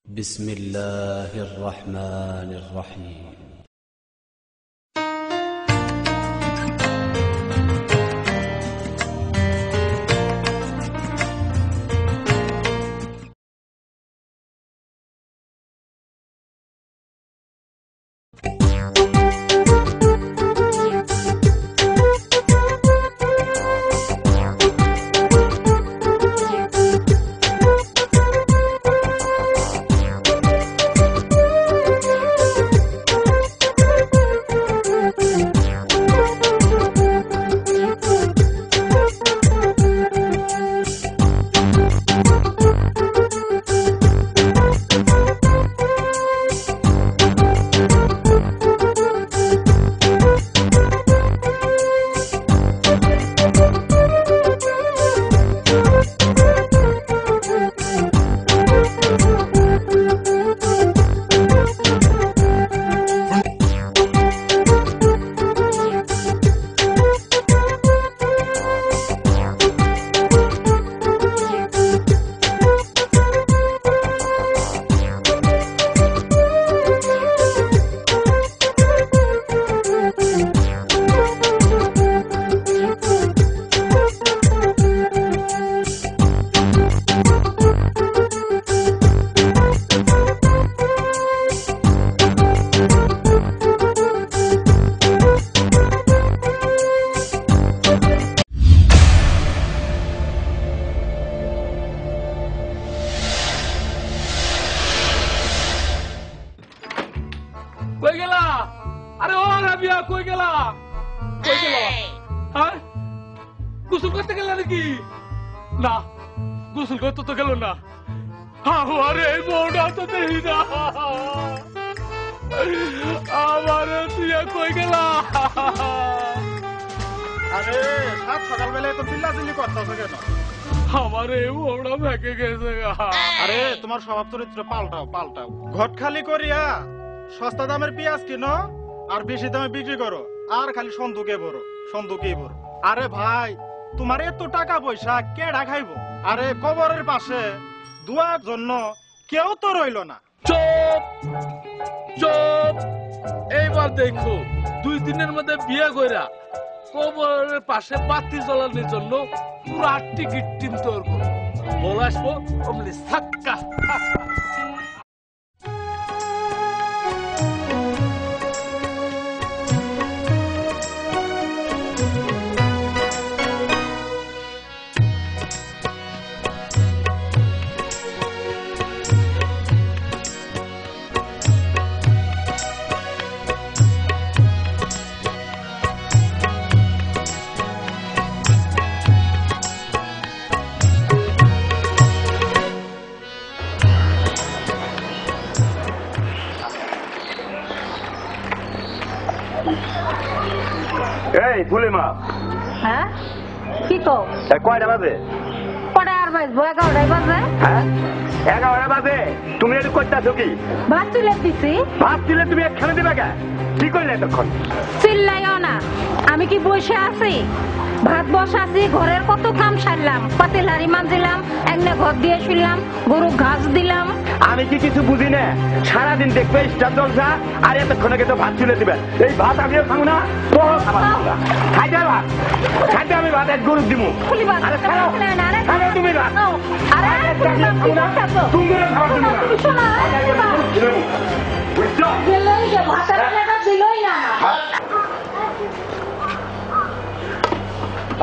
بسم الله الرحمن الرحيم তোমার স্বভাব চরিত্র পাল্টাও পাল্টাও। ঘট খালি করিয়া সস্তা দামের পেঁয়াজ কিনো আর বেশি দামে বিক্রি করো, আর খালি সন্দুকে ভরো সন্দুকেই ভরো। আরে ভাই, তোমার এত টাকা পয়সা কেডা খাইবো? আরে কবরের পাশে দুয়ার জন্য কেউ তো রইল না। চুপ চুপ, এইবার দেখো 2 দিনের মধ্যে বিয়ে কইরা কবরের পাশে বাতি জ্বালানোর জন্য পুরো টিকিট কিনতে পারবো। বল আসবো অমনি সাক্কা। এই ফুলিমা, হ্যাঁ কি কও? কয়টা বাজে? কটা আর বাজবো? 11টাই বাজে। হ্যাঁ 11টা বাজে। তুমি এটু করতেছো কি? ভাত তুলে দিছি। ভাত দিলে তুমি একখানে দিবে কে? কি করলে এতক্ষণ? চিল্লাইও না, আমি কি বসে আছি? ভাত বসাছি, ঘরের কত কাম সারলাম, পাতিল হাড়ি মানজিলাম, একনে ঘর দিয়ে শুইলাম, গরু ঘাস দিলাম। আমি কি কিছু বুঝি না? সারাদিন দেখবে স্টার জলসা, আর এতক্ষণে কিন্তু ভাত তুলে দিবেন। এই ভাত আমিও খাবো না, তো খাইতে ভাত খাইতে আমি ভাত এক গরু দিব। আরে খাও খাও তুমি ভাত। আরে তুমি খাওয়া তুমি বুঝছো? ভাতের প্লেটটা দিলই না।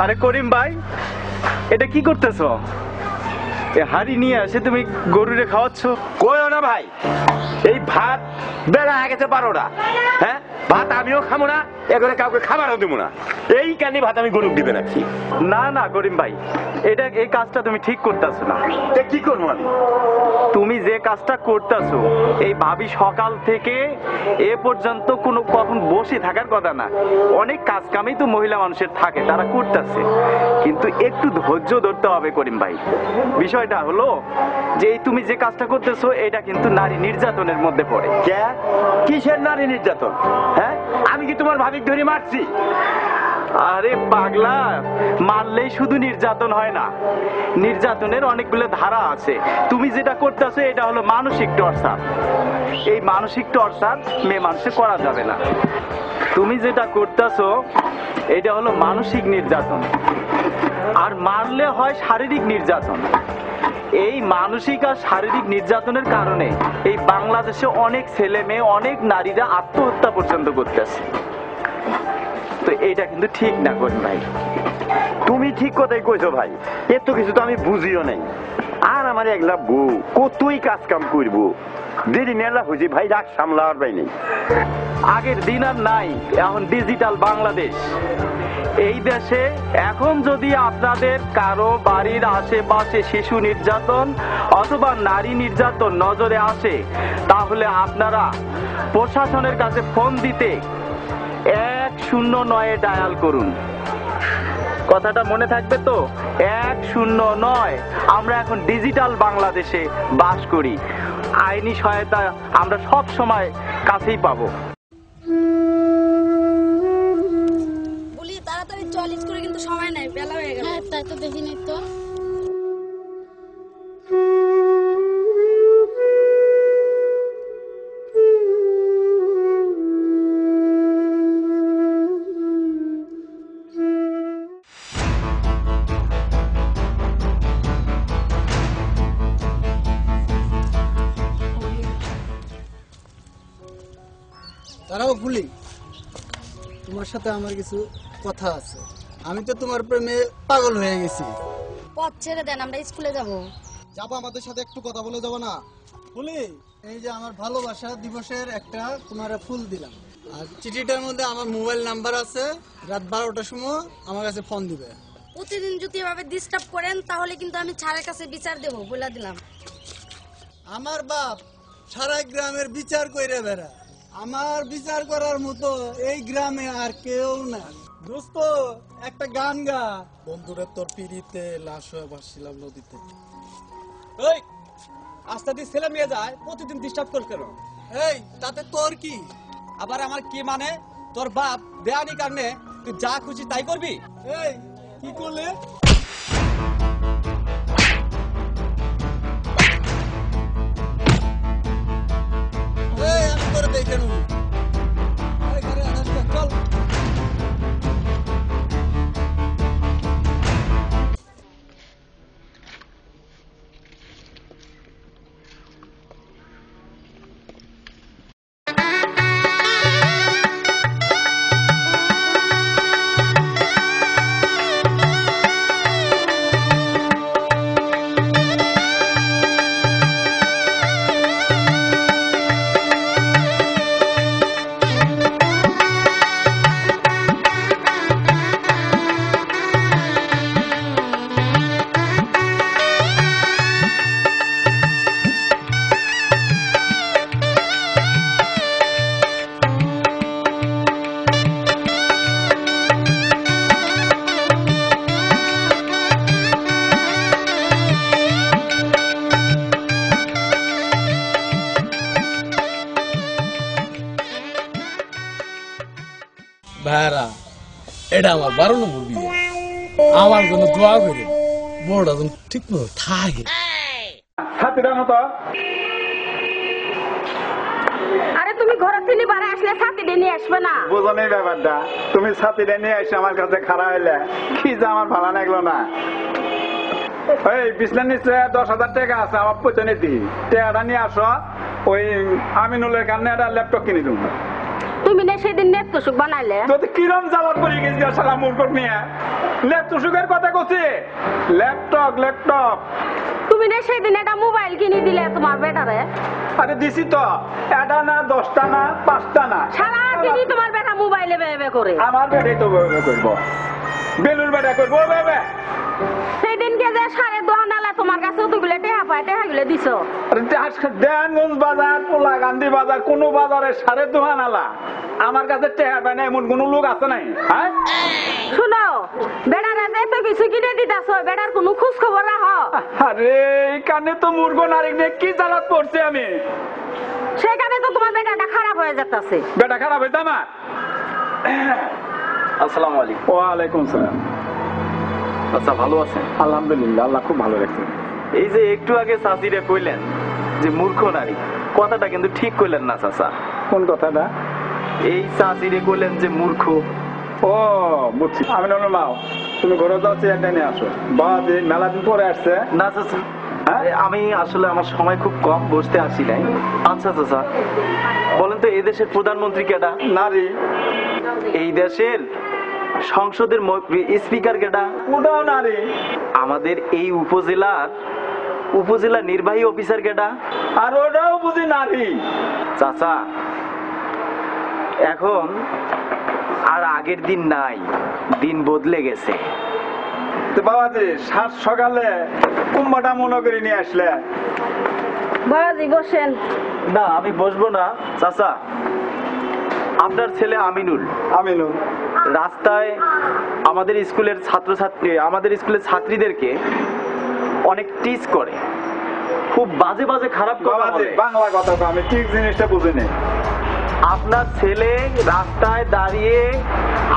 আরে করিম ভাই, এটা কি করতেছো? হাড়ি নিয়ে আসে তুমি গরুরে খাওয়াচ্ছ? কইও না ভাই, এই ভাত বেলা হয়ে গেছে 12টা। হ্যাঁ, ভাত আমিও খাবো না, এখানে কাউকে খাবারও দিব না। এই কানি ভাত আমি গরু দিবে নাকি? না না করিম ভাই, এই কাজটা তুমি ঠিক করতেছো না। কি করবো আমি? তুমি যে কাজটা করতেছো, এই ভাবি সকাল থেকে এ পর্যন্ত কোনো কখন বসে থাকার কথা না। অনেক কাজ কামেই তো মহিলা মানুষের থাকে, তারা করতেছে, কিন্তু একটু ধৈর্য ধরতে হবে করিম ভাই। বিষয়টা হলো যে তুমি যে কাজটা করতেছো এটা কিন্তু নারী নির্যাতনের মধ্যে পড়ে। কিসের নারী নির্যাতন? হ্যাঁ, আমি কি তোমার ভাবিক ধরে মারছি? আরে পাগলা, মারলেই শুধু নির্যাতন হয় না, নির্যাতনের অনেকগুলো ধারা আছে। তুমি যেটা করতেছো এটা হলো মানসিক টর্চার। এই মানসিক টর্চার মেয়ে মানুষে করা যাবে না। তুমি যেটা করতেছো এটা হলো মানসিক নির্যাতন, আর মারলে হয় শারীরিক নির্যাতন। এই মানসিক আর শারীরিক নির্যাতনের কারণে এই বাংলাদেশে অনেক ছেলে মেয়ে, অনেক নারীরা আত্মহত্যা পর্যন্ত করতেছে। তো এইটা কিন্তু ঠিক না করিম ভাই। তুমি ঠিক কথাই কইছো ভাই, এত কিছু তো আমি বুঝিও নাই। আর আমার একলা বউ কতই কাজ কাম করবো, দেরি নেলা হয়েছে ভাই, রাগ সামলাবার ভাই নেই। আগের দিন আর নাই, এখন ডিজিটাল বাংলাদেশ। এই দেশে এখন যদি আপনাদের কারো বাড়ির আশেপাশে শিশু নির্যাতন অথবা নারী নির্যাতন নজরে আসে, তাহলে আপনারা প্রশাসনের কাছে ফোন দিতে 109 ডায়াল করুন। কথাটা মনে থাকবে তো, 109। আমরা এখন ডিজিটাল বাংলাদেশে বাস করি, আইনি সহায়তা আমরা সব সময় কাছেই পাবো। বলি তাড়াতাড়ি চল, স্কুলে কিন্তু সময় নাই, বেলা হয়ে গেল। হ্যাঁ তাই তো দেখি নাই তো। তারাও ভুলি, তোমার সাথে আমার কিছু কথা আছে। আমি তো তোমার প্রেমে পাগল হয়ে গেছি। পথ ছেড়ে দেন, আমরা স্কুলে যাব। যাবো, আমাদের সাথে একটু কথা বলে যাবো না? ভুলি, এই যে আমার ভালোবাসা দিবসের একটা তোমার ফুল দিলাম, আর চিঠিটার মধ্যে আমার মোবাইল নাম্বার আছে। রাত 12টার সময় আমার কাছে ফোন দিবে। প্রতিদিন যদি এভাবে ডিস্টার্ব করেন তাহলে কিন্তু আমি ছাড়ের কাছে বিচার দেবো, বলে দিলাম। আমার বাপ সারা গ্রামের বিচার কইরে বেড়া, আমার বিচার করার মতো এই গ্রামে আর কেউ না। দোস্ত একটা গান গা। বন্ধুরা তোর পিড়িতে লাশ হয়ে ভাসছিলাম নদীতে। এই আস্তে দিয়ে ছেলে মেয়ে যায়, প্রতিদিন ডিস্টার্ব কর কেন? এই তাতে তোর কি? আবার আমার কি মানে? তোর বাপ দেয়ানি কারণে তুই যা খুশি তাই করবি? এই কি করলে? এই আমি তোর দেখে নেব। এই ঘরে আনাস না, চল। ভাইরা, এটা আমার 12 নম্বর বিয়ে। আমার জন্য দোয়া করে বড়টা যেন ঠিক মতো থাকে। ছাতিরা মতো আরে তুমি ঘরে থেকে বাড়ি আসলে ছাতিটা নিয়ে আসবে না? বোঝো নেই ব্যাপারটা। তুমি ছাতিটা নিয়ে এসে আমার কাছে খাড়া হইলে কি যে আমার ভালো লাগলো না। ওই বিছনার নিচে 10,000 টাকা আছে, আমার পেছনে দি টাকাটা নিয়ে আসো। ওই আমিনুলের কারণে একটা ল্যাপটপ কিনে দেবো। তুমি না সেদিন নেট কুসুক বানাইলে? তোদের কিরম জ্বালাত পড়ে গেছি সালা মূর্খ নিয়ে। ল্যাপটপ কথা করছি, ল্যাপটপ। তুমি না সেদিন একটা মোবাইল কিনে দিলে তোমার বেটারে? আরে দিছি তো, এটা না 10টা না 5টা না, সারা দিনই তোমার বেটা মোবাইলে বেবে করে। আমার বেটাই তো করবো, বেলুর বেটা করবো। সেদিনকে যে সাড়ে দোহানালা তোমার কাছে অতগুলো টেহা পায়, টেহাগুলো দিছো? দেয়ানগঞ্জ বাজার, পোলা গান্ধী বাজার, কোন বাজারে 2.5 আলা আমার কাছে টেহা পায় না এমন কোন লোক আছে নাই? হ্যাঁ শুনো, বেটারা যে এত কিছু কিনে দিতেছ, বেটার কোনো খোঁজ খবর রাখো? আরে এই কানে তো মুর্গ নারী নিয়ে কি জ্বালাত পড়ছি আমি। সেখানে তো তোমার বেটাটা খারাপ হয়ে যেতেছে। বেটা খারাপ হইতাম আসসালামু আলাইকুম। ওয়ালাইকুম সালাম। আচ্ছা, ভালো আছেন? আলহামদুলিল্লাহ, আল্লাহ খুব ভালো রাখছেন। এই যে একটু আগে চাচিরে কইলেন যে মূর্খ নারী, কথাটা কিন্তু ঠিক কইলেন না চাচা। কোন কথাটা? এই চাচিরে কইলেন যে মূর্খ। ও বুঝছি। আমি মাও, তুমি ঘরে যাও, চেয়ারটা নিয়ে আসো। বাবা যে মেলা দিন পরে আসছে। না চাচা, আমি আসলে আমার সময় খুব কম, বসতে আসি নাই। আচ্ছা চাচা, বলেন তো এই দেশের প্রধানমন্ত্রী কেডা? নারী। এই দেশের সংসদের স্পিকার কেডা? ওটাও নারী। আমাদের এই উপজেলা নির্বাহী অফিসার কেডা? আর ওটাও বুঝি নারী। চাচা, এখন আর আগের দিন নাই, দিন বদলে গেছে। বাবাজি সাত সকালে কুম্বাটা মনে করে নিয়ে আসলে। বাবাজি বসেন। না, আমি বসবো না চাচা। আপনার ছেলে আমিনুল রাস্তায় আমাদের স্কুলের ছাত্রীদেরকে অনেক টিজ করে, খুব বাজে বাজে খারাপ কথা বলে। বাংলা কথা আমি ঠিক জিনিসটা বুঝিনি। আপনার ছেলে রাস্তায় দাঁড়িয়ে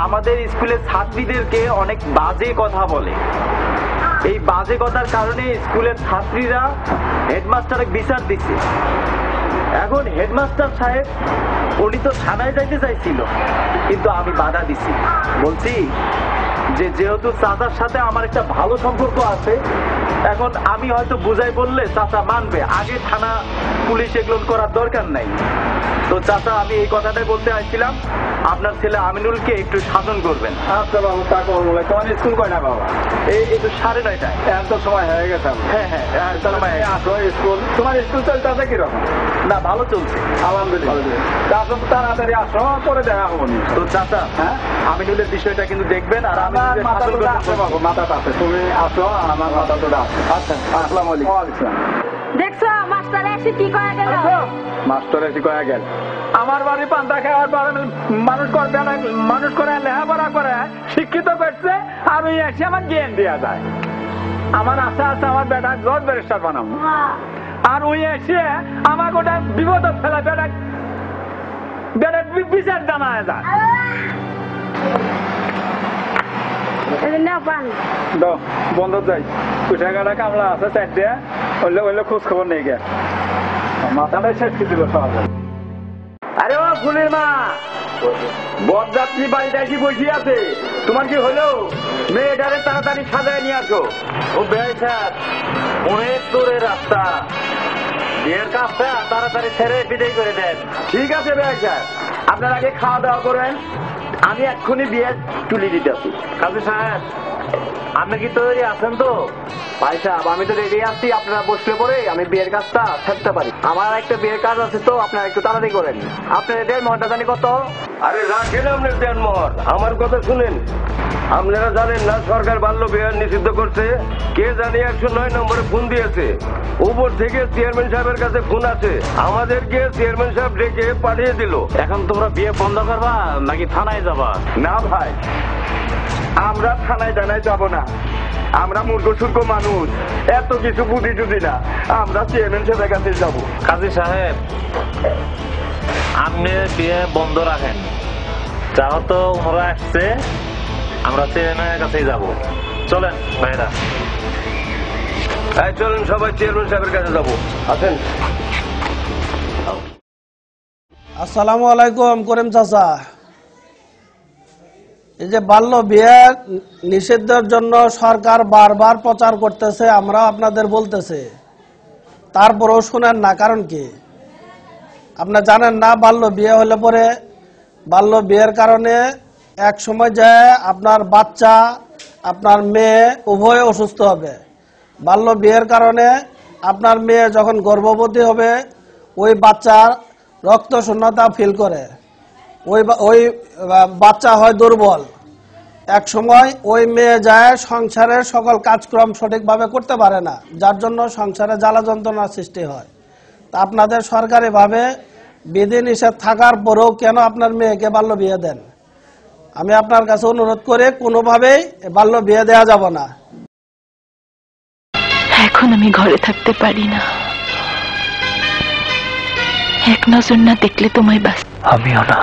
আমাদের স্কুলের ছাত্রীদেরকে অনেক বাজে কথা বলে। এই বাজে কথার কারণে স্কুলের ছাত্রীরা হেডমাস্টারকে বিচার দিচ্ছে। এখন হেডমাস্টার সাহেব উনি তো থানায় যাইতে চাইছিল, কিন্তু আমি বাধা দিছি। বলছি যে যেহেতু চাচার সাথে আমার একটা ভালো সম্পর্ক আছে, এখন আমি হয়তো বুঝাই বললে চাচা মানবে, আগে থানা পুলিশ এগুলো করার দরকার নাই। তো চাচা, আমি এই কথাটাই বলতে আসছিলাম, আপনার ছেলে আমিনুলকে একটু শাসন করবেন। আচ্ছা বাবু, তা করবো। তোমার স্কুল কয় না বাবা? এই তো 9:30। এত সময় হয়ে গেছে। হ্যাঁ, আসো স্কুল। তোমার স্কুল চলতে আছে কিরকম? না, ভালো চলছে আলহামদুলিল্লাহ। তাড়াতাড়ি আসো, পরে দেখা হবো। তো চাচা, আমিনুলের বিষয়টা কিন্তু দেখবেন। আর আমার মাথাটা আছে বাবু, মাথাটা আছে। তুমি আসো, আমার মাথাটা আছে। আচ্ছা, আসসালামু আলাইকুম। দেখছো মাস্টার এসে কি কয়ে গেল? মাস্টার এসে কয়ে গেল আমার বাড়ি পান্তা খাওয়ার পর মানুষ করে লেখাপড়া করে শিক্ষিত করছে, আর ওই এসে আমার জ্ঞান দেওয়া যায়। আমার আশা আছে আমার বেটা জজ ব্যারিস্টার বানাবো, আর ওই এসে আমার গোটা বিপদ ফেলা বেটা বিচার জানায় যায়। বন্ধ যাই, কুঠাগাড়া কামলা আছে 4টে, ওইলে খোঁজ খবর নেই গে, মাথাটাই শেষ করে দিল সব। আরে ও ফুলের মা, বরযাত্রী বাড়িতে এসে বসে আছে, তোমার কি হলো? মেয়েটারে তাড়াতাড়ি সাজায় নিয়ে আসো। ও বেআই স্যার, অনেক দূরের রাস্তা, বিয়ের কাজটা তাড়াতাড়ি ছেড়ে বিদায় করে দেন। ঠিক আছে বেআই স্যার, আপনার আগে খাওয়া দাওয়া করেন, আমি এক্ষুনি বিয়ে তুলে দিতে আসি। কাজী সাহেব, আপনি কি তৈরি আছেন তো? ভাই সাহেব, আমি তো রেডি আছি। আপনারা বসলে পরে আমি বিয়ের কাজটা ছাড়তে পারি। আমার একটা বিয়ের কাজ আছে, তো আপনারা একটু তাড়াতাড়ি করেন। আপনার এদের মহরটা জানি কত? আরে রাখেন আপনার দেন মোহর। আমার কথা শুনেন, আপনারা জানেন না সরকার বাল্য বিবাহ নিষিদ্ধ করছে? কে জানি 109 নম্বরে ফোন দিয়েছে, উপর থেকে চেয়ারম্যান সাহেবের কাছে ফোন আছে, আমাদেরকে চেয়ারম্যান সাহেব ডেকে পাঠিয়ে দিল। এখন তোমরা বিয়ে বন্ধ করবা নাকি থানায় যাবা? না ভাই, আমরা থানায় জানায় যাব না, আমরা মূর্খ সূর্খ মানুষ, এত কিছু বুদ্ধি টুদি না, আমরা চেয়ারম্যান সাহেবের কাছে যাবো। কাজী সাহেব, আপনি বিয়ে বন্ধ রাখেন, যেহেতু ওরা আসছে, আমরা চেয়ারম্যানের কাছেই যাব। চলেন ভাইরা, চলেন সবাই চেয়ারম্যান সাহেবের কাছে যাবো। আছেন? আসসালামু আলাইকুম করিম চাচা। এই যে বাল্য বিয়ে নিষিদ্ধের জন্য সরকার বারবার প্রচার করতেছে, আমরা আপনাদের বলতেছে, তারপরেও শুনেন না, কারণ কি? আপনি জানেন না বাল্য বিয়ে হলে পরে বাল্য বিয়ের কারণে এক সময় যায় আপনার বাচ্চা, আপনার মেয়ে উভয়ে অসুস্থ হবে। বাল্য বিয়ের কারণে আপনার মেয়ে যখন গর্ভবতী হবে, ওই বাচ্চার রক্ত শূন্যতা ফিল করে, ওই বাচ্চা হয় দুর্বল। এক সময় ওই মেয়ে যায় সংসারের সকল কাজকর্ম সঠিকভাবে করতে পারে না, যার জন্য সংসারে জ্বালা যন্ত্রণার সৃষ্টি হয়। তা আপনাদের সরকারিভাবে বিধি নিষেধ থাকার পরেও কেন আপনার মেয়েকে বাল্য বিয়ে দেন? আমি আপনার কাছে অনুরোধ করে কোনোভাবেই বাল্য বিয়ে দেওয়া যাব না। এখন আমি ঘরে থাকতে পারি না, এক নজর না দেখলে তোমায় বাস। আমিও না।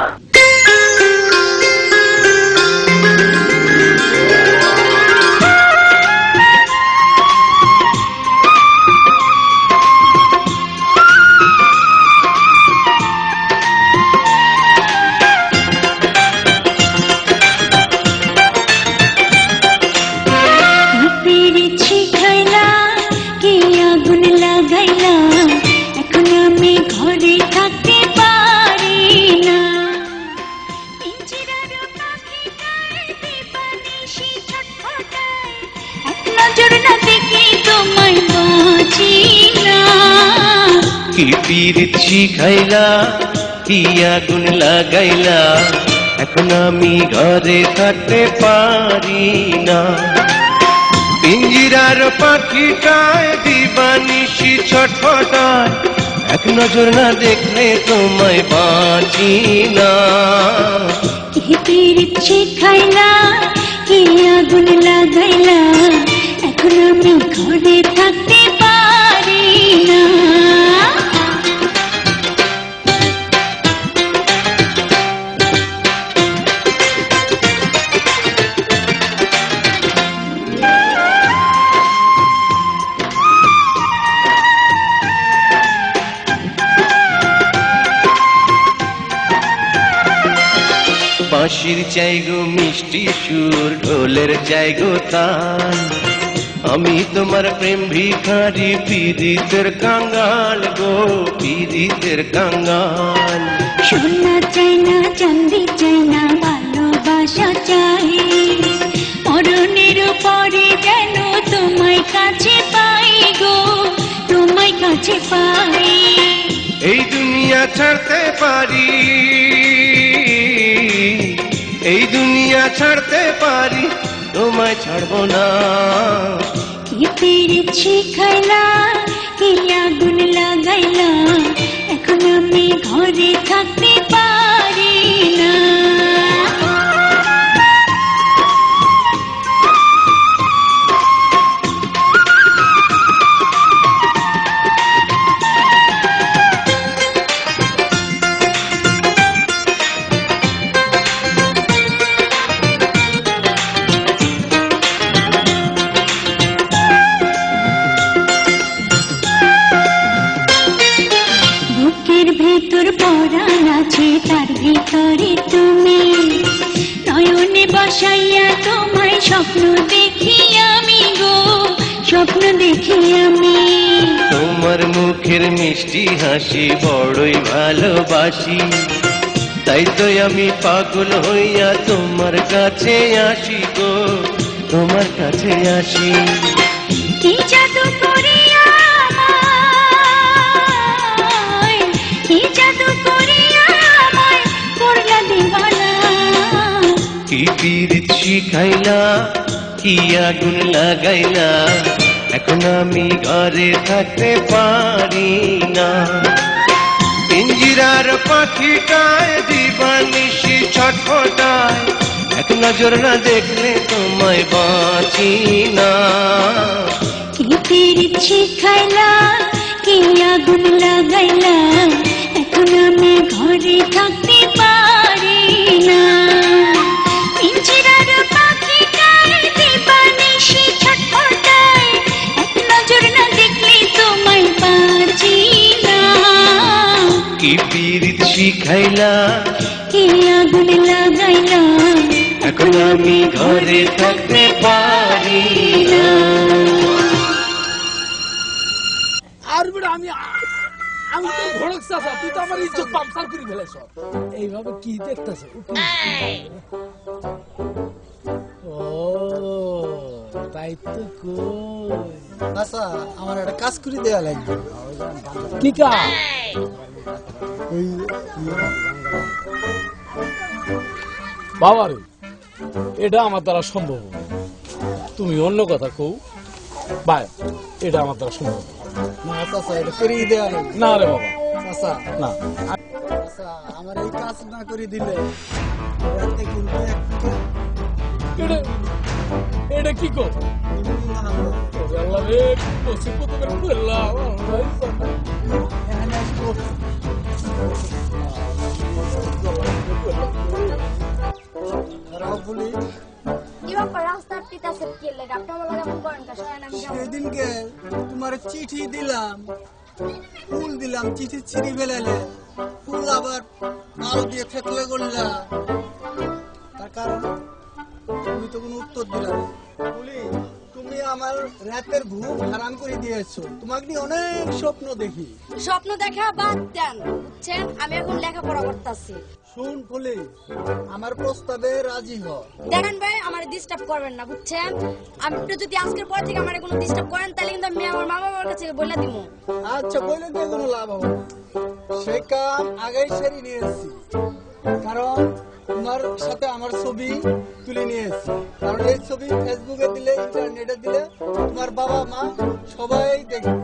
কি পীড়িত শিখাইলা কি আগুন লাগাইলা এখন আমি ঘরে থাকতে পারি না পিঞ্জিরার পাখিটায় দিবানিশি ছটফটায় এক নজর না দেখলে তোমায় বাঁচি না কি পীড়িত শিখাইলা কি আগুন লাগাইলা এখন আমি ঘরে থাকতে পারি না বাঁশির চাই গো মিষ্টি সুর ঢোলের চাই গো তাল আমি তোমার প্রেম ভিখারি পীড়িতের কাঙ্গাল গো পীড়িতের কাঙ্গাল সোনা চাই না চাঁদি চাই না ভালোবাসা চাই মরণের পরে যেন তোমায় কাছে পাই গো তোমায় কাছে পাই এই দুনিয়া ছাড়তে পারি এই দুনিয়া ছাড়তে পারি তোমায় ছাড়বো না কি পীড়িত শিখাইলা কি আগুন লাগাইলা এখন আমি ঘরে থাকতে পারি না তার ভিতরে তুমি নয়নে বসাইয়া তোমায় স্বপ্ন দেখি আমি গো স্বপ্ন দেখি আমি তোমার মুখের মিষ্টি হাসি বড়ই ভালোবাসি তাই তো আমি পাগল হইয়া তোমার কাছে আসি গো তোমার কাছে আসি কি জাদু করিয়া আমায় কি জাদু করিয়া আমায় করলা দিওয়ানা কি পীড়িত শিখাইলা কি আগুন লাগাইলা এখন আমি ঘরে থাকতে পারি না পিঞ্জিরার পাখিটায় দিবানিশি ছটফটায় এক নজর না দেখলে তোমায় বাঁচি না কি পীড়িত শিখাইলা কি আগুন লাগাইলা এখন আমি ঘরে থাকতে পারি না পিঞ্জিরার পাখিটায় দিবানিশি ছটফটায় এক নজর না দেখলে তোমায় বাঁচি না কি পীড়িত শিখাইলা কি আগুন লাগাইলা এখন আমি ঘরে থাকতে পারি না আর বেটা আমি তো ঘোড়ক চাচা তুই তো আমার ইজ্জত পামসার করে ফেলেছ এইভাবে কি দেখতেছ ও তাই তো কই আচ্ছা আমার একটা কাজ করে দেওয়া লাগবে কি কাজ বাবা রে এটা আমার দ্বারা সম্ভব তুমি অন্য কথা কও ভাই এটা আমার দ্বারা সম্ভব না চাচা এটা করিয়ে দেওয়া লাগবে না রে বাবা চাচা না আচ্ছা আমার এই কাজ না করে দিলে এটা কি কো আল্লাহ রে কসি কত করে করলাম ফুলি এবার পর রাস্তার পিতাছে কি লাগে আপনি আমার লাগে করেন কা সয় না সেদিনকে তোমার চিঠি দিলাম, ফুল দিলাম, চিঠি ছিঁড়ি ফেলালে, ফুল আবার আলো দিয়ে থেতলে করলা, তার কারণ তুমি তো কোনো উত্তর দিলা না। ফুলি তুমি আমার রাতের ঘুম হারাম করে দিয়েছো, তোমাকে নিয়ে অনেক স্বপ্ন দেখি। স্বপ্ন দেখা বাদ দেন, বুঝছেন? আমি এখন লেখাপড়া করতেছি। শুন ফুলি, আমার প্রস্তাবে রাজি হ। দেখেন ভাই, আমার ডিস্টার্ব করবেন না, বুঝছেন? আপনি যদি আজকের পর থেকে আমার কোনো ডিস্টার্ব করেন তাহলে কিন্তু আমি আমার মা বাবার কাছে বলে দিব। আচ্ছা, বলে দিয়ে কোনো লাভ হবে না, সে কাম আগেই সেরে নিয়েছি। কারণ তোমার সাথে আমার ছবি তুলে নিয়েছি, কারণ এই ছবি ফেসবুকে দিলে, ইন্টারনেটে দিলে তোমার বাবা মা সবাই দেখবে।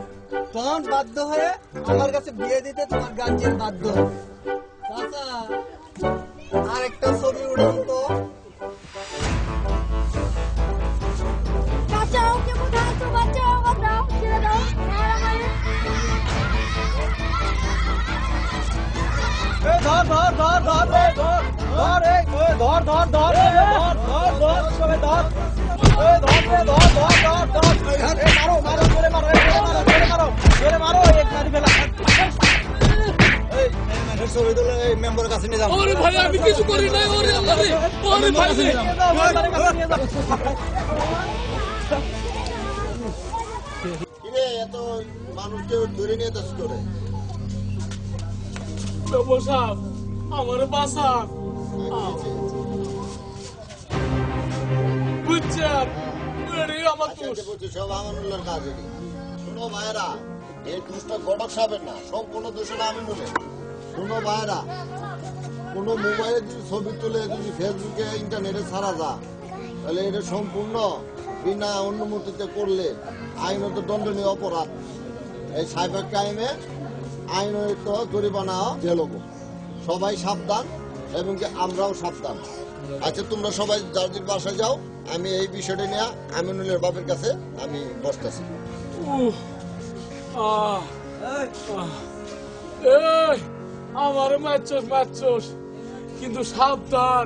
তখন বাধ্য হয়ে আমার কাছে বিয়ে দিতে তোমার গার্জিয়ান বাধ্য হবে। আচ্ছা, আর একটা ছবি উঠান তো। বাঁচাও, কেমন আছো? বাঁচাও, বাঁচাও, ছেড়ে দাও। ধর ধর ধর ধর ধর ধর ধর ধর ধর ধর ধর ধর সবাই ধর ধর ধর ধর ধর মারো মারো জোরে মারো জোরে মারো জোরে মারো, এক মারি ফেলা। ছবি তুলে এই মেম্বারের কাছে নিয়ে যাও। ওরে ভাই, আমি কিছু করি নাই। ওরে আল্লাহ রে, ওরে ভাই রে। কিরে এত মানুষকে ধরে নিয়ে যাস করে? সাহেব, আমার বাসা বুঝছেন, আমার সব আমানুল্লাহর কাজ। শোনো ভাইরা, এই দোষটা ঘটক সাহেবের না, সম্পূর্ণ দোষ আমিনুলের। শোনো ভাইরা, কোন মোবাইলে যদি ছবি তুলে যদি ফেসবুকে ইন্টারনেটে ছাড়া যা, তাহলে এটা সম্পূর্ণ বিনা অনুমতিতে করলে আইনত দণ্ডনীয় অপরাধ। এই সাইবার ক্রাইমে আইনত জরিমানা জেল হবো। সবাই সাবধান, এবং কি আমরাও সাবধান। আচ্ছা, তোমরা সবাই যার যার বাসায় যাও, আমি এই বিষয়টা নিয়ে আমিনুলের বাপের কাছে আমি বসতেছি। আমার মারছস মারছস, কিন্তু সাবধান,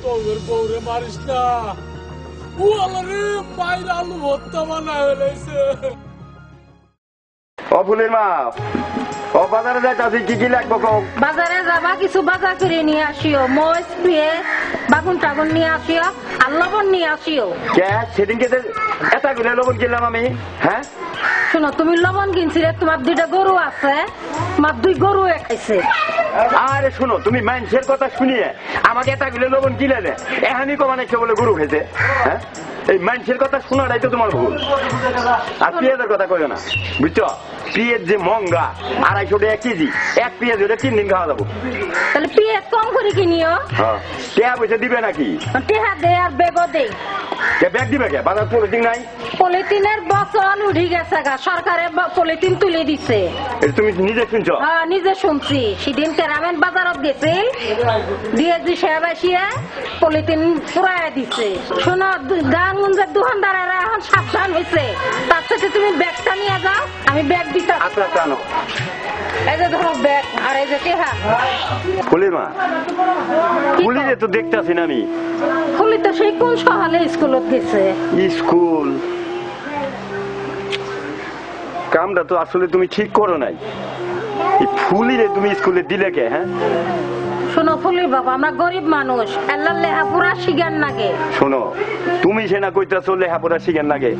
তোর বউরে মারিস না। ও আল্লাহ রে, মায়ের আলু ভর্তা বানায় ফেলেছে। ও ফুলির মা, ও বাজারে যাইতাছি, কি কি লাগবো কও? বাজারে যাবা, কিছু বাজার করে নিয়ে আসিও, মরিচ পেঁয়াজ বাগুন টাগুন নিয়ে আসিও, আর লবণ নিয়ে আসিও। কে সেদিনকে এটা গুলো লবণ কিনলাম আমি? হ্যাঁ শোনো, তুমি লবণ কিনছিলে, তোমার 2টা গরু আছে, তোমার 2 গরু খাইছে। আরে শোনো, তুমি মানুষের কথা শুনিয়ে আমাকে এটা গুলো লবণ কিনে দে, এখানি কমানে কে বলে গরু খেয়েছে? হ্যাঁ, এই মানুষের কথা শোনাটাই তো তোমার ভুল। আর পেঁয়াজের কথা কইও না, বুঝছো? পেঁয়াজ যে মহঙ্গা, 250 টাকা কেজি, এক পেঁয়াজ হলে 3 দিন খাওয়া যাবো। তাহলে পেঁয়াজ কম করে কিনিও। হ্যাঁ, টেহা পয়সা দিবে নাকি? টেহা দে আর বেগও দে। ব্যাগ দিবে কে? বাজার পলিথিন নাই? পলিথিনের বচল উঠে গেছে গা, সরকারে পলিথিন তুলে দিছে। তুমি নিজে শুনছো? হ্যাঁ, নিজে শুনছি। সেদিন কেরামেন বাজারত গেছিল, ডিএসজি সাহেব আসিয়া পলিথিন পুরাইয়া দিছে। শোনো, গানগঞ্জের দোকানদারেরা এখন সাবধান হয়েছে, তার সাথে তুমি ব্যাগটা নিয়ে যাও, আমি ব্যাগ দিতে। আচ্ছা জানো, এই যে ধরো ব্যাগ, আর এই যে টেহা। ফুলির মা, ফুলিরে তো দেখতেছি না আমি। ফুলি তো সেই কোন সকালে স্কুলত গেছে। স্কুল কামটা তো আসলে তুমি ঠিক করো নাই। ফুলিরে তুমি স্কুলে দিলে কে? হ্যাঁ শোনো ফুলি বাবা, আমরা গরিব মানুষ, আল্লাহ লেহাপুরা শিগান লাগে। শোনো, তুমি সেনা কইতাছো লেহাপড়া শিখেন লাগে,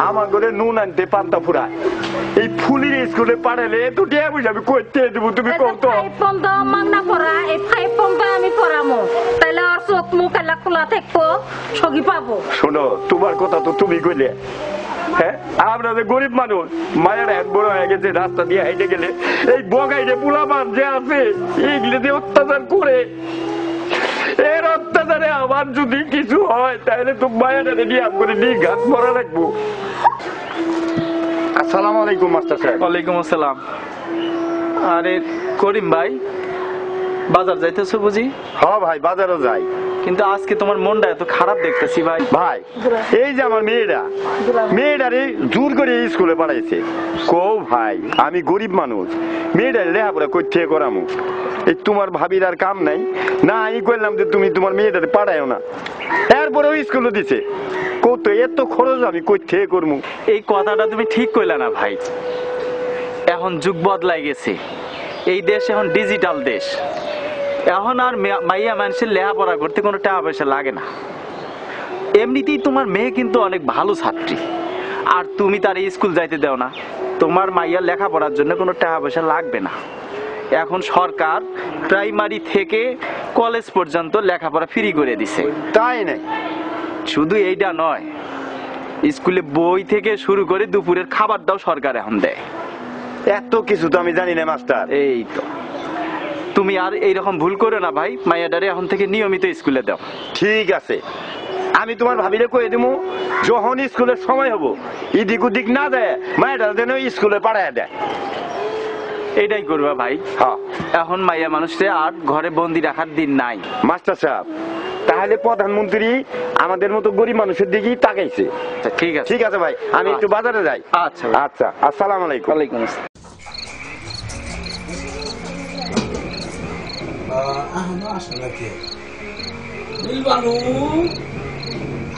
আমার ঘরে নুন আনতে পান্তা ফুরায়। এই ফুলির স্কুলে পাঠালে তো টিয়া বুঝে আমি করতে দেবো, তুমি কত মাংনা পড়া, এই 5 পর্যন্ত আমি পড়ামো, তাইলে আর চোখ মুখ এলা খোলা থাকবো, সগি পাবো। শোনো, তোমার কথা তো তুমি কইলে। হ্যাঁ, আমরা যে গরিব মানুষ, মায়ের এক বড় হয়ে গেছে, রাস্তা দিয়ে হাইটে গেলে এই বগাইতে পোলাপান যে আছে, এইগুলো যে অত্যাচার করে, এর অত্যাচারে আমার যদি কিছু হয় তাহলে তো মায়ের নিয়ে করে নিয়ে ঘাট মরা লাগবো। আসসালামু আলাইকুম মাস্টার সাহেব। ওয়ালাইকুম আসসালাম। আরে করিম ভাই, বাজার যাইতেছো বুঝি? হ্যাঁ ভাই, বাজারও যাই। কিন্তু আজকে তোমার মনটা এত খারাপ দেখতেছি ভাই। ভাই এই যে আমার মেয়েটারে জোর করে স্কুলে পাঠাইছে। কও ভাই আমি গরিব মানুষ, মেয়েটার লেখাপড়া করতে করামু, এই তোমার ভাবির আর কাম নাই না। আমি কইলাম যে তুমি তোমার মেয়েটারে পাঠাইও না, এরপরেও স্কুলে দিছে। কত এত খরচ আমি করতে করমু। এই কথাটা তুমি ঠিক কইলা না ভাই। এখন যুগ বদলাই গেছে, এই দেশ এখন ডিজিটাল দেশ। এখন আর মাইয়া মানুষের লেখাপড়া করতে কোনো টাকা পয়সা লাগে না। এমনিতেই তোমার মেয়ে কিন্তু অনেক ভালো ছাত্রী, আর তুমি তার স্কুল যাইতে দাও না। তোমার মাইয়ার লেখাপড়ার জন্য কোনো টাকা পয়সা লাগবে না। এখন সরকার প্রাইমারি থেকে কলেজ পর্যন্ত লেখাপড়া ফ্রি করে দিছে। তাই নাই, শুধু এইটা নয়, স্কুলে বই থেকে শুরু করে দুপুরের খাবার দাও সরকার এখন দেয়। এত কিছু তো আমি জানি না মাস্টার। এই তো, তুমি আর এইরকম ভুল করো না ভাই। মাইয়াডারে এখন থেকে নিয়মিত স্কুলে দাও। ঠিক আছে, আমি তোমার ভাবিরে কয়ে দেবো যখন স্কুলের সময় হবো এদিক ওদিক না দেয় মায়ের যেন স্কুলে পাঠায় দেয়। এটাই করবা ভাই। হ্যাঁ, এখন মাইয়া মানুষে আর ঘরে বন্দি রাখার দিন নাই। মাস্টার সাহেব, তাহলে প্রধানমন্ত্রী আমাদের মতো গরিব মানুষের দিকেই তাকাইছে। ঠিক আছে, ঠিক আছে ভাই, আমি একটু বাজারে যাই। আচ্ছা আচ্ছা, আসসালামু আলাইকুম। ওয়ালাইকুম আসসালাম। নীলবানু,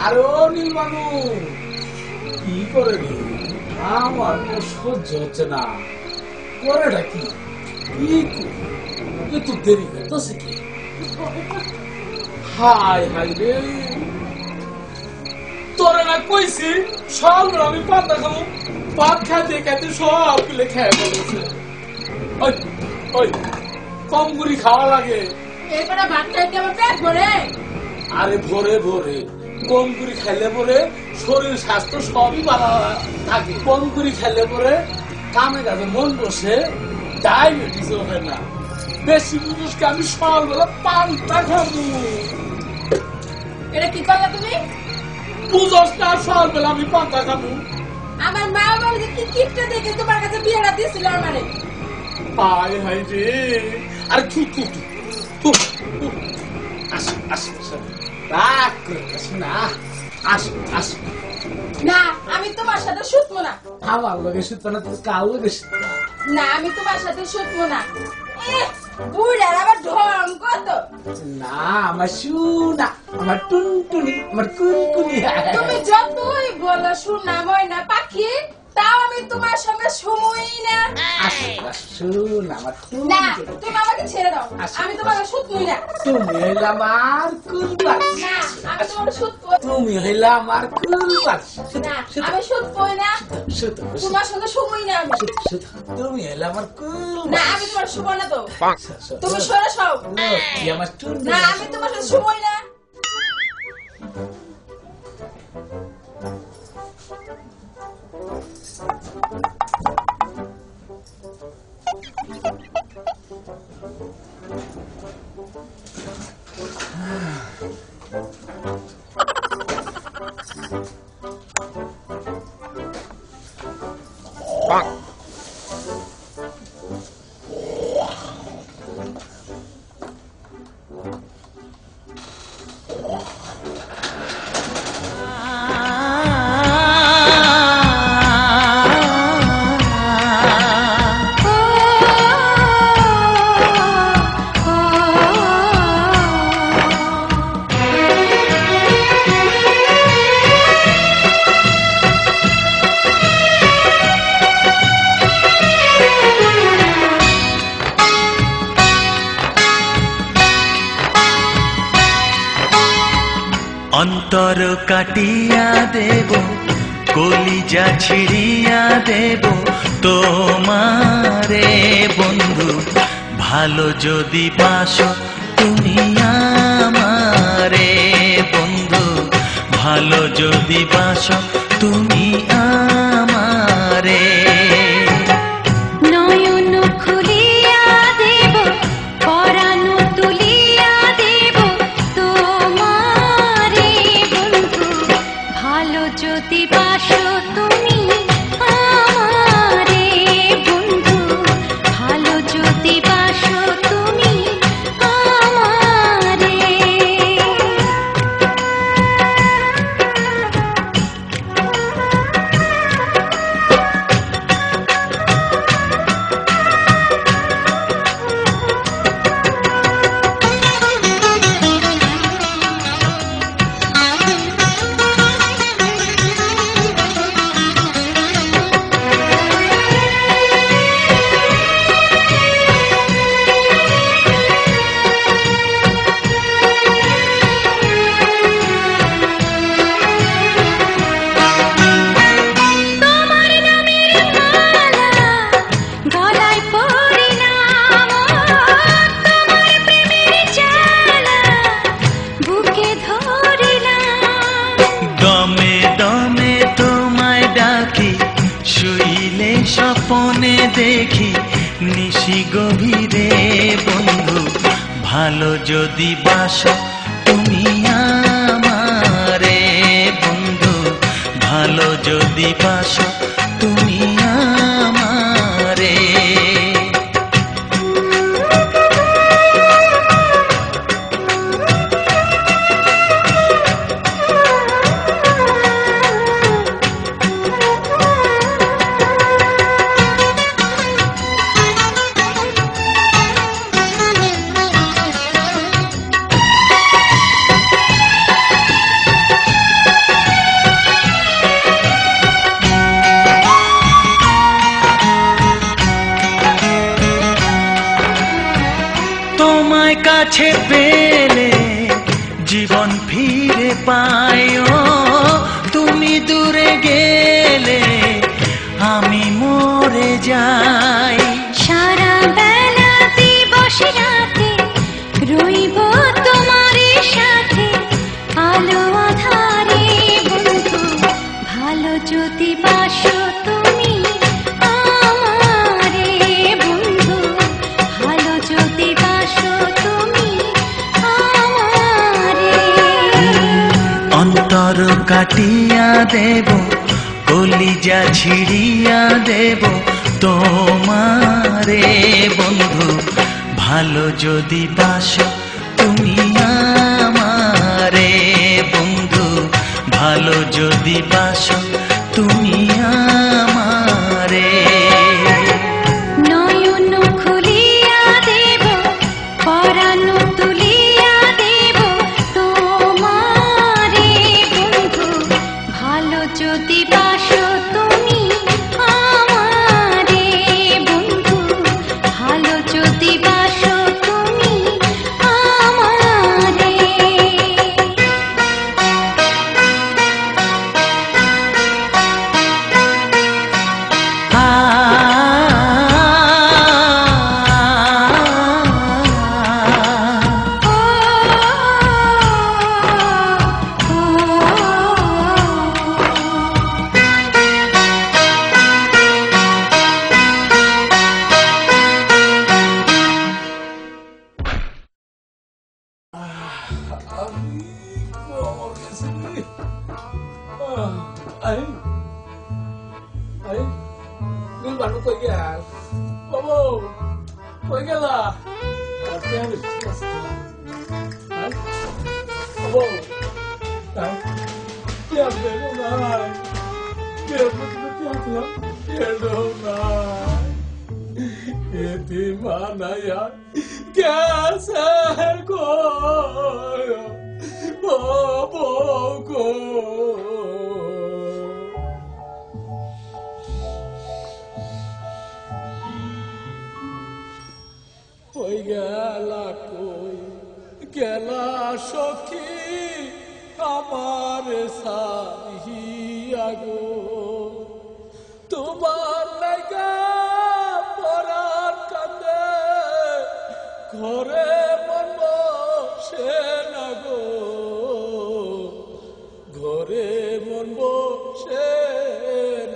আরো নীলবানু, কি করে নি? আমার সহ্য হচ্ছে না। করেটা কি? একটু দেরি করতেছে কি? হাই হাই রে, তোরা না কইছি সব আমি পাতা খাবো। ভাত খাইতে খাইতে সব গুলো খেয়ে বলেছে। ওই কম করে খাওয়া লাগে। এবারে ভাত খাইতে আমার পেট ভরে। আরে ভরে ভরে কম করে খাইলে পরে শরীর স্বাস্থ্য সবই ভালো থাকে। কম করে খাইলে পরে কামে কাজে মন বসে, ডায়াবেটিস হয় না। বেশি পুরুষকে আমি সকালবেলা পান্তা খাবো। এটা কি করলা তুমি? বুঝস না, সকালবেলা আমি পান্তা খাবো। আমার মা বলে কি কিপটা দেখে তোমার কাছে বিয়েটা দিয়েছিল আমারে। হায় হায় রে, আরে তু তু তু আসো আসো আসো, রাগ করিস না, আসো আসো। না, আমি তোমার সাথে শুতবো না। আমার লগে শুতবো না, তুই কার লগে শুতবো না? আমি তোমার সাথে শুতবো না। বুড়ার আবার ঢং কত। না, আমার শুনা, আমার টুনটুনি, আমার কুনকুনি। তুমি যতই বলো শোনা ময়না পাখি, তাও আমি তোমার সঙ্গে শুমই না। শুনা আমার না, তুমি আমাকে ছেড়ে দাও। আমি তোমাকে শুতবই না। তুমি হইলে আমার কুলবাস। না, আমি তোমাকে শুতবো। তুমি হইলে আমার কুলবাস। না, আমি শুতবই না। তোমার সঙ্গে শুমই না আমি। তুমি হইলে আমার কুলবাস। না, আমি তোমার শুভ না তো। তুমি সরে সব। আমার টুনটুনি। না, আমি তোমার সাথে শুমই না। অন্তর কাটিয়া দেব, কলিজা ছিড়িয়া দেব তোমারে বন্ধু। ভালো যদি বাসো তুমি আমারে বন্ধু, ভালো যদি বাসো তুমি আমারে। নয়ন খুলিয়া দেব, পরাণ তুলিয়া দেব তোমারে বন্ধু। ভালো যদি বাসো তুমি আমারে বন্ধু, ভালো যদি বাসো তুমি আমারে। দেখি নিশি গভীরে বন্ধু ভালো যদি বাসো তুমি আমারে বন্ধু ভালো যদি বাসো তুমি আমারে কাছে পেলে জীবন ফিরে পায়ো তুমি দূরে গেলে আমি মরে যাই সারা বেলা দিবস রাতে রইব তোমার সাথে আলো আধারে বন্ধু ভালো যদি বাসো তুমি আমারে বন্ধু ভালো যদি বাসো অন্তর কাটিয়া দেব কলিজা ছিড়িয়া দেব তোমারে বন্ধু ভালো যদি বাসো তুমি আমারে বন্ধু ভালো যদি বাসো তুমি আমারে নয়ন খুলিয়া দেব পরাণ তুলিয়া দেব তোমারে বন্ধু ভালো যদি বাসো তুমি আমারে বন্ধু ভালো যদি বাসো তুমি আমারে গেলা সখী আমার সাহিয়া গো তোমার লাগা পরার কাঁদে ঘরে মন বসে না গো ঘরে মন বসে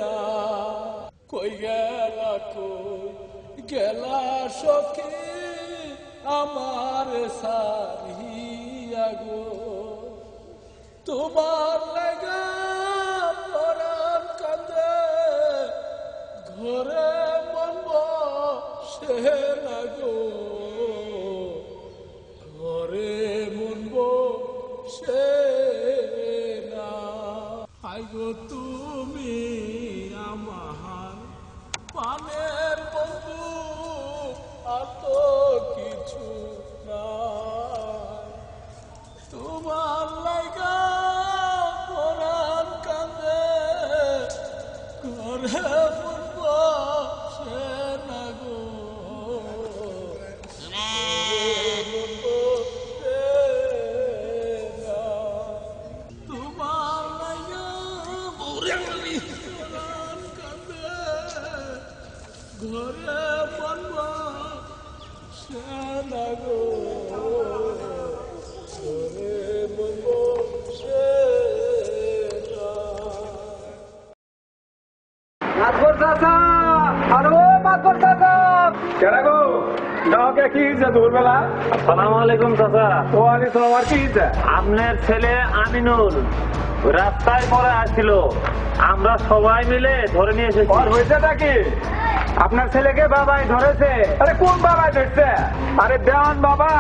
না কই গেলা সখী আমার সারিয়া গো তোমার লাগা পরাণ কাঁদে ঘরে মন বসে না গো ঘরে মন বসে না আই গো তুমি আমার পানের বন্ধু আর তো কিছু না তোমার লাগা পরাণ কাঁদে ঘরে মন বসে না গো মন বসে না তোমার লাগা পরাণ কাঁদে ঘরে মন বসে না গো ঘরে মন বসে না মাতবর চাচা, আরে ও মাতবর কি হয়েছে দুপুরবেলা? আসসালামু আলাইকুম চাচা। ওয়ালাইকুম আসসালাম। আর কি হয়েছে? আপনার ছেলে আমিনুল রাস্তায় পরে আসছিল, আমরা সবাই মিলে ধরে নিয়ে এসেছি। হয়েছেটা কি? আপনার ছেলেকে বাবাই ধরেছে? আরে কোন বাবাই ধরছে? আরে দেওয়ান বাবা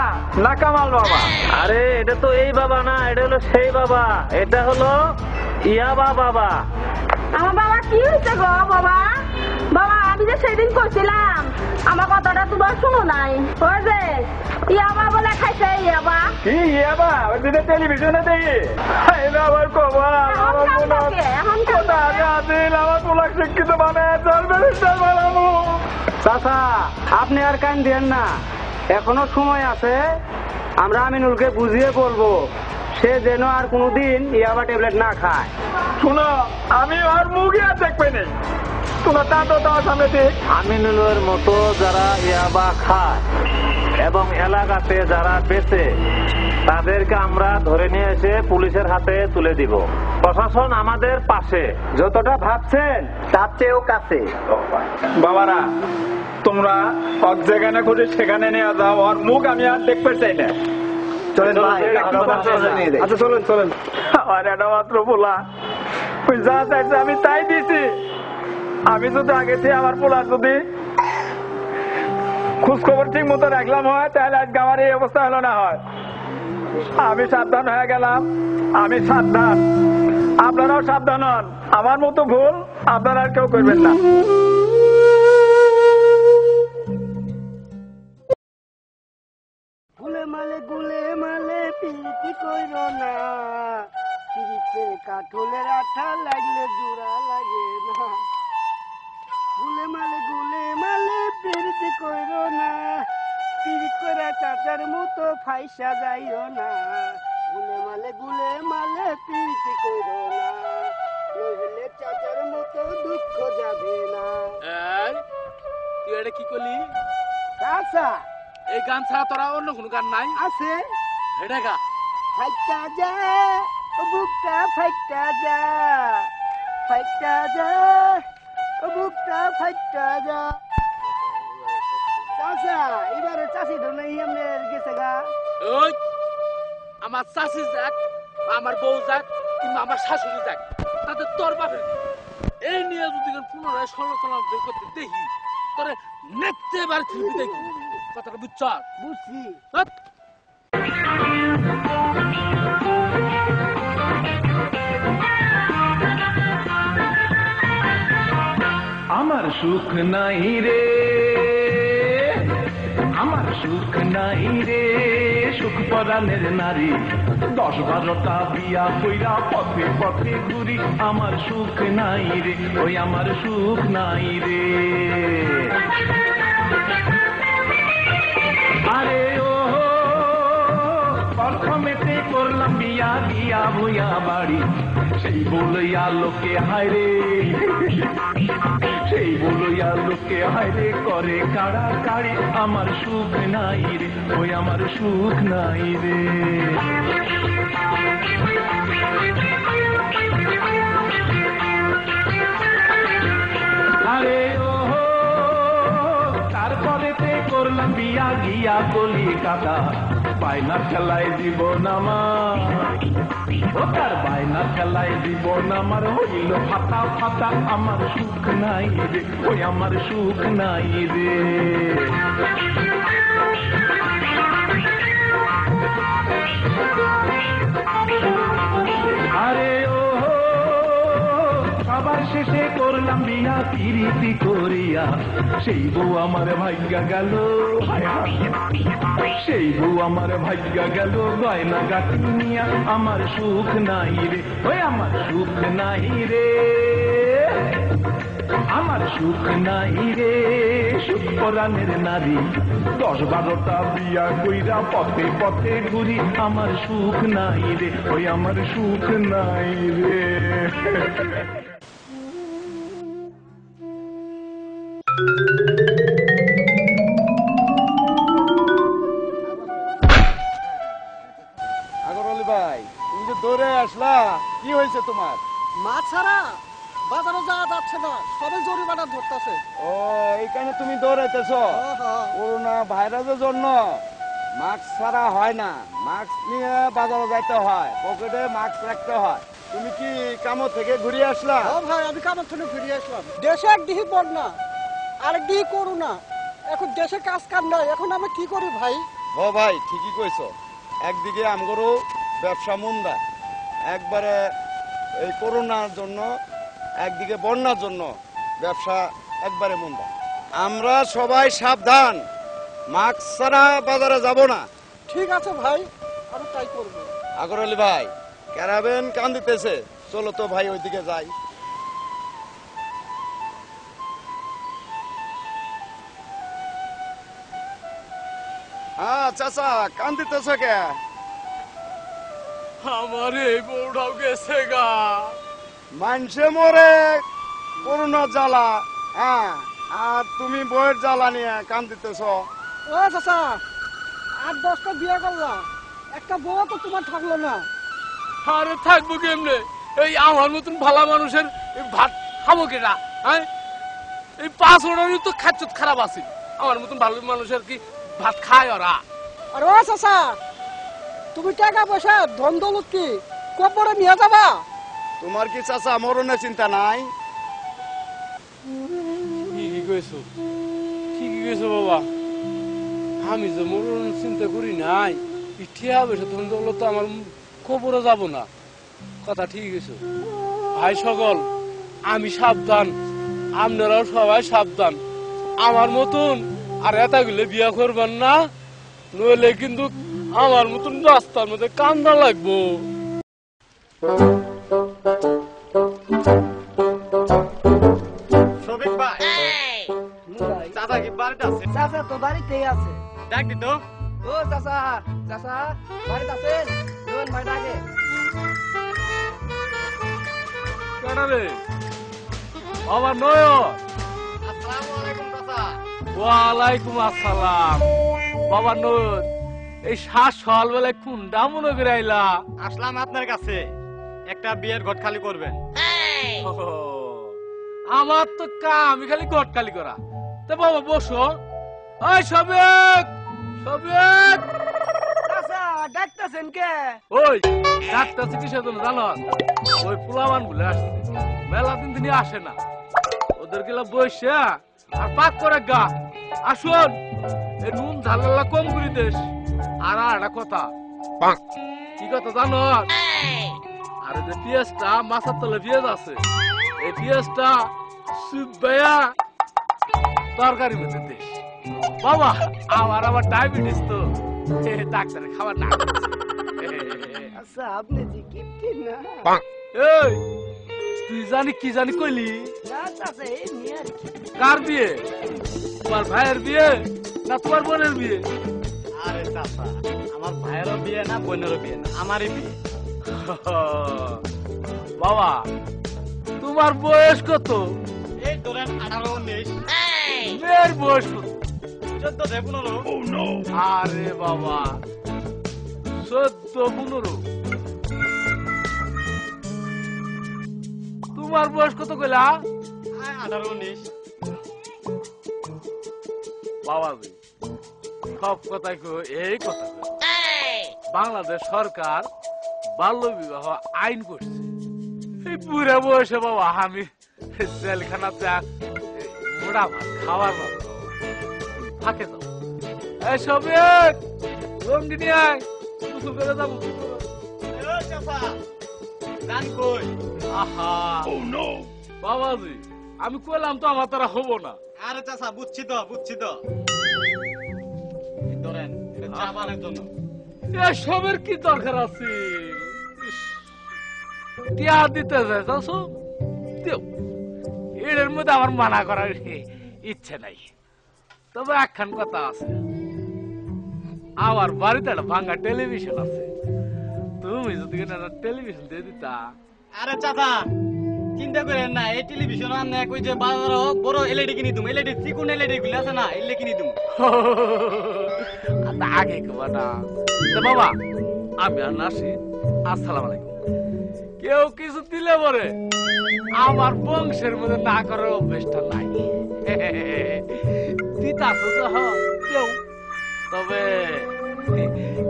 না কামাল বাবা? আরে এটা তো এই বাবা না, এটা হলো সেই বাবা, এটা হলো ইয়াবা বাবা। আমার বাবা কি হয়েছে গো বাবা? বাবা আমি যে সেদিন কইছিলাম আমার কথাটা তোমরা শুনো নাই। ওই যে ইয়াবা বলে খাইছে ইয়াবা। কি ইয়াবা? ওই দিনে টেলিভিশনে দেখি আমার কবা আমার পোলা শিক্ষিত বানায় বানাবো। চাচা আপনি আর কান দিয়েন না, এখনো সময় আছে। আমরা আমিনুলকে বুঝিয়ে বলবো সে যেন আর কোনোদিন ইয়াবা ট্যাবলেট না খায়। শুনো, আমি আর মুখে আর দেখবে নেই। তোমার তা তো তোমার সামনে ঠিক। আমিনুলের মতো যারা ইয়াবা খায় এবং এলাকাতে যারা বেচে তাদেরকে আমরা ধরে নিয়ে এসে পুলিশের হাতে তুলে দিব। প্রশাসন আমাদের পাশে, যতটা ভাবছেন তার চেয়েও কাছে। বাবারা তোমরা এক যেখানে খুঁজে সেখানে নিয়ে যাও, আর মুখ আমি আর দেখতে চাই না। আচ্ছা চলুন চলুন। আর একটা মাত্র পোলা, ওই যা চাইছে আমি তাই দিছি। আমি যদি আগে থেকে আমার পোলা যদি খোঁজ খবর ঠিক মতো রাখলাম হয়, তাহলে আজকে আমার এই অবস্থা হলো না হয়। আমি সাবধান হয়ে গেলাম, আমি সাবধান, আপনারাও সাবধান হন। আমার মতো ভুল আপনারা আর কেউ করবেন না। গুলে মালে পিরিতি কইর না, পিরিতের কাঠলের আঠা লাগলে জোড়া লাগে না। গুলে মালে পিরিতি কইর না, পিরিত করে চাচার মতো ফাইসা যাইও না। গুলে মালে পিরিতি কইর না, নইলে চাচার মতো দুঃখ যাবে না। তুই এটা কি করলি? চাচা এই গান ছাড়া তোরা অন্য কোন গান নাই? আছে। এটা গা। ফাইটা যা ও বুকটা ফাইটা যা, ফাইটা যা ও বুকটা ফাইটা যা। চাচা এবারে চাষি ধরে এমনের গেছে গা। ওই আমার চাষি যাক, আমার বউ যাক, কিংবা আমার শাশুড়ি যাক, তাতে তোর বাপের এই নিয়ে যদি পুনরায় সমালোচনা করতে দেখি তোরে নেচতে এবার ফিরবি দেখি। কথাটা বুঝছ? বুঝছি। আমার সুখ নাই রে, আমার সুখ নাই রে, সুখ পরাণের নারী 10-12টা বিয়া কইরা পথে পথে ঘুরি। আমার সুখ নাই রে, ওই আমার সুখ নাই রে। আরে ও প্রথমেতে করলাম বিয়া দিয়া ভুয়া বাড়ি, সেই বলইয়া লোকে হায় রে, সেই বলইয়া লোকে হায় রে করে কাড়া কাড়ি। আমার সুখ নাই রে, ওই আমার সুখ নাই রে। আরে ও তারপরেতে করলাম বিয়া গিয়া কলিকাতা, বায়না খেলায় দিব নামা, ও তার বায়না খেলায় দিব নামার হইল ফাতা ফাতা। আমার সুখ নাই রে, ওই আমার সুখ নাই রে। আরে ও সবার শেষে করলাম বিয়া পিরিতি করিয়া, সেই বউ আমার ভাগ্যা গেল, সেই বউ আমার ভাগ্যা গেল গয়না গাটি নিয়া। আমার সুখ নাই রে, ওই আমার সুখ নাই রে, আমার সুখ নাই রে। সুখ পরাণের নারী 10-12টা বিয়া কইরা পথে পথে ঘুরি। আমার সুখ নাই রে, ওই আমার সুখ নাই রে। আগরওয়ালি ভাই, তুমি যে দৌড়ে আসলা, কি হয়েছে তোমার? মা ছাড়া বাজারে যাওয়া যাচ্ছে না, সবাই জরিমানা ধরতেছে। ও এইখানে তুমি দৌড়াইতেছ করোনা ভাইরাসের জন্য। মাস্ক ছাড়া হয় না, মাস্ক নিয়ে বাজারে যাইতে হয়, পকেটে মাস্ক রাখতে হয়। তুমি কি কাম থেকে ঘুরে আসলা? ভাই আমি কামের থেকে ঘুরে আসলাম। দেশে একদিকে বন্যা, আরেকদিকে করোনা, এখন দেশে কাজ কাম নাই, এখন আমি কি করি ভাই? ও ভাই ঠিকই কইছো। একদিকে আমগরও ব্যবসা মন্দা, একবারে এই করোনার জন্য, একদিকে বন্যার জন্য ব্যবসা একবারে মন্দা। আমরা সবাই সাবধান, মাস্ক ছাড়া বাজারে যাব না। ঠিক আছে ভাই, আমি তাই করবো। আকর আলী ভাই, ক্যারাভেন কান দিতেছে, চলো তো ভাই ওইদিকে যাই। হ্যাঁ চাচা, কান দিতেছ কে? আমার এই বউটাও গেছে গা। মানুষে মরে করোনা জ্বালা, হ্যাঁ, আর তুমি বইয়ের জ্বালা নিয়ে কান দিতেছ। ও চাচা, 8-10টা বিয়ে করলাম, একটা বউ তো তোমার থাকলো না। আরে থাকবো কেমনে? এই আমার মতন ভালো মানুষের ভাত খাবো কেনা? হ্যাঁ, এই 5 ওনারই তো খাচ্ছত খারাপ আছে। আমার মতন ভালো মানুষের কি ভাত খায় ওরা? আর ও চাচা, তুমি টাকা পয়সা ধন দৌলত কি কবরে নিয়ে যাবা? তোমার কি চাচা মরণের চিন্তা নাই? ঠিকই কইছো, ঠিকই কইছো বাবা। আমি যে মরণের চিন্তা করি নাই, ইঠিয়া বসে ধন দৌলত আমার কবরে যাব না। কথা ঠিকই কইছো ভাই। সকল আমি সাবধান, আপনারাও সবাই সাবধান। আমার মতন আর এতগুলো বিয়া করবেন না, নইলে কিন্তু আমার মতন রাস্তার মধ্যে কান্দা লাগবো। শফিক ভাই, চাচা কি বাড়িতে আছে? চাচা তো বাড়িতেই আছে। ডাক দিত। ও চাচা, চাচা বাড়িতে আছেন? রোহন ভাই ডাকে। কেন রে বাবা? নয়, আসসালামু আলাইকুম চাচা। ওয়ালাইকুম আসসালাম। বাবা নূর, এই 7 সাল বেলা কোনটা মনে করে আইলা? আসলাম আপনার কাছে, একটা বিয়ের ঘট খালি করবেন। আমার তো কাম খালি ঘট খালি করা। তো বাবা বসো। ওই সবেক, সবেক। চাচা ডাকতেছেন কে? ওই ডাকতেছে কিসের জন্য জানো? ওই পোলাবান বলে আসছে, মেলা দিন দিনই আসে না। ওদের গেলা বসে আর পাক করে গা। আসুন, এই নুন ঝালালা কম করে দেশ। আর একটা কথা, কি কথা জানো? আরে যে পেঁয়াজটা মাথার তলে পেঁয়াজ আছে, এই পেঁয়াজটা সুবাইয়া তরকারি মধ্যে দেশ। বাবা আমার ডায়াবেটিস তো, ডাক্তারের খাবার না। আচ্ছা আপনি যে কিপটি না? এই তুই জানি কি জানি কইলি? না চাচা এমনি আর কি। কার বিয়ে? তোমার ভাইয়ের বিয়ে না তোমার বোনের বিয়ে? আরে চাচা, আমার ভাইয়েরও বিয়ে না, বোনেরও বিয়ে না, আমারই বিয়ে। বাবা তোমার বয়স কত? এই ধরেন 18-19। মেয়ের বয়স কত? 14-15। আরে বাবা 14-15। তোমার বয়স কত কইলা? 18-19। বাবা সব কথাই এই কথা। বাংলাদেশ সরকার বাল্য বিবাহ আইন করছে। এই বুড়া বয়সে বাবা আমি জেলখানাতে মোড়া ভাত খাওয়ার থাকে যাও। এই সবেক লঙ্গি নিয়ে আয়, গোসল করে যাবো। আহা বাবাজি, আমি কইলাম তো আমার তারা হবো না। আরে চাচা বুঝছি তো, বুঝছি তো। ধরেন এটা চা বানানোর জন্য। এসবের কি দরকার আছে? টিয়া দিতে যায় চাচু, এর মধ্যে আমার মানা করার ইচ্ছে নাই। তবে একখান কথা আছে, আমার বাড়িতে একটা ভাঙ্গা টেলিভিশন আছে। তুমি যদি টেলিভিশন দিয়ে দিতা। আরে চাচা চিন্তা করেন না, এই টেলিভিশন আনে কই যে বাজারও বড় এলইডি কিনি তুমি, এলইডি চিকুন এলইডি গুলো আছে না, এলে কিনি তুমি। আগে কবাটা বাবা, আমি আর আসি। আসসালামু আলাইকুম। কেউ কিছু দিলে পরে আমার বংশের মধ্যে না করার অভ্যেসটা নাই। দিতাছো যখন দেও, তবে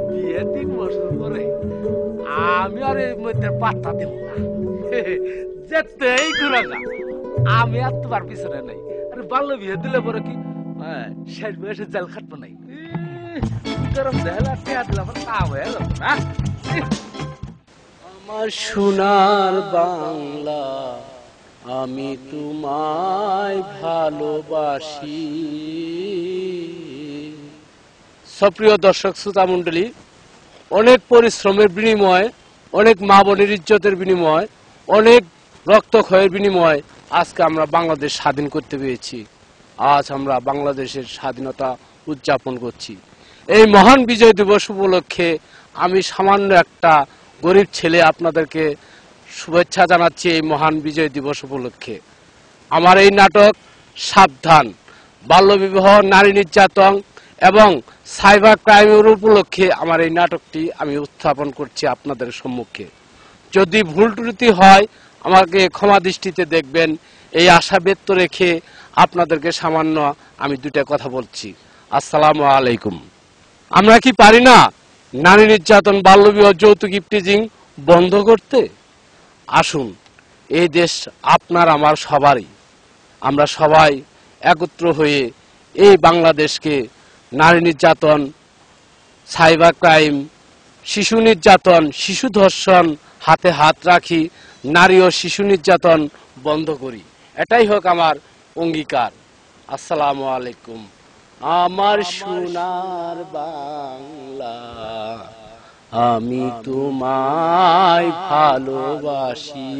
বিয়ে 3 বছর পরে আমি আর এর মধ্যে পাত্তা দেব না। যেতেই ঘুরে যা, আমি আর তোমার পিছনে নাই। আরে বাল্য বিয়ে দিলে পরে কি শেষ বয়সে জেল খাটবো নাই? গরম জেল আর টেয়া দিলে আমার কাম হয়ে যাবে না। আমার সোনার বাংলা, আমি তোমায় ভালোবাসি। সুপ্রিয় দর্শক শ্রোতা মণ্ডলী, অনেক পরিশ্রমের বিনিময়, অনেক মা বোনের ইজ্জতের বিনিময়, অনেক রক্তক্ষয়ের বিনিময় আজকে আমরা বাংলাদেশ স্বাধীন করতে পেরেছি। আজ আমরা বাংলাদেশের স্বাধীনতা উদযাপন করছি। এই মহান বিজয় দিবস উপলক্ষে আমি সামান্য একটা গরিব ছেলে আপনাদেরকে শুভেচ্ছা জানাচ্ছি। এই মহান বিজয় দিবস উপলক্ষে আমার এই নাটক সাবধান, বাল্যবিবাহ, নারী নির্যাতন এবং সাইবার ক্রাইমের উপলক্ষে আমার এই নাটকটি আমি উত্থাপন করছি আপনাদের সম্মুখে। যদি ভুল ত্রুটি হয় আমাকে ক্ষমা দৃষ্টিতে দেখবেন, এই আশা ব্যক্ত রেখে আপনাদেরকে সামান্য আমি 2টা কথা বলছি। আসসালামু আলাইকুম। আমরা কি পারি না নারী নির্যাতন, বাল্যবিবাহ, যৌতুক, ইফটিজিং বন্ধ করতে? আসুন, এই দেশ আপনার আমার সবারই। আমরা সবাই একত্র হয়ে এই বাংলাদেশকে নারী নির্যাতন, সাইবার ক্রাইম, শিশু নির্যাতন, শিশু ধর্ষণ হাতে হাত রাখি, নারী ও শিশু নির্যাতন বন্ধ করি। এটাই হোক আমার অঙ্গীকার। আসসালামু আলাইকুম। আমার সোনার বাংলা, আমি তোমায় ভালোবাসি।